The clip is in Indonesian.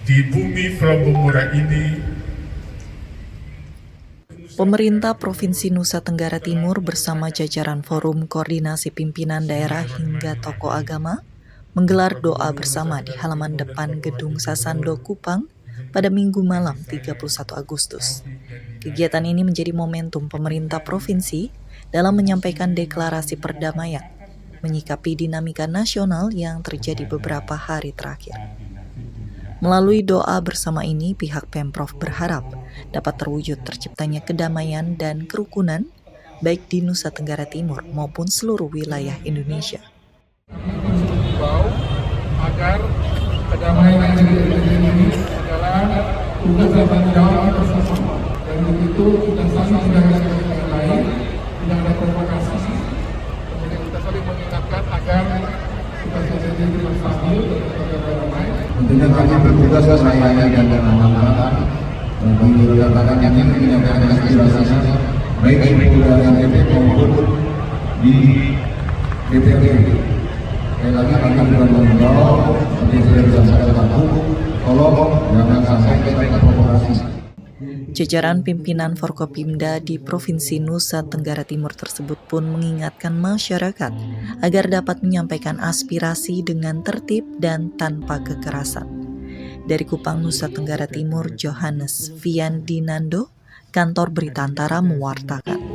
Di bumi Flambumura ini, Pemerintah Provinsi Nusa Tenggara Timur bersama jajaran Forum Koordinasi Pimpinan Daerah hingga tokoh agama menggelar doa bersama di halaman depan Gedung Sasando Kupang pada Minggu malam 31 Agustus. Kegiatan ini menjadi momentum pemerintah provinsi dalam menyampaikan deklarasi perdamaian, menyikapi dinamika nasional yang terjadi beberapa hari terakhir. Melalui doa bersama ini, pihak Pemprov berharap dapat terwujud terciptanya kedamaian dan kerukunan baik di Nusa Tenggara Timur maupun seluruh wilayah Indonesia. Bau agar kedamaian di negeri ini adalah tugas dan tanggung jawab kita bersama. Dan begitu kita saling menjaga dengan baik, tidak ada provokasi. Kemudian kita saling mengingatkan agar kita jadi stabil dan tetap damai. Tentunya kami bertugas melayani dan mengamankan bagi rekan-rekan yang ingin menyampaikan aspirasinya baik itu dari DPP maupun di DPRD. Sekali lagi kami bertanggung jawab seperti yang sudah disampaikan Pak Bu, tolong jangan sampai kita provokasi. Jajaran pimpinan Forkopimda di Provinsi Nusa Tenggara Timur tersebut pun mengingatkan masyarakat agar dapat menyampaikan aspirasi dengan tertib dan tanpa kekerasan. Dari Kupang, Nusa Tenggara Timur, Johannes Viandinando, Kantor Berita Antara mewartakan.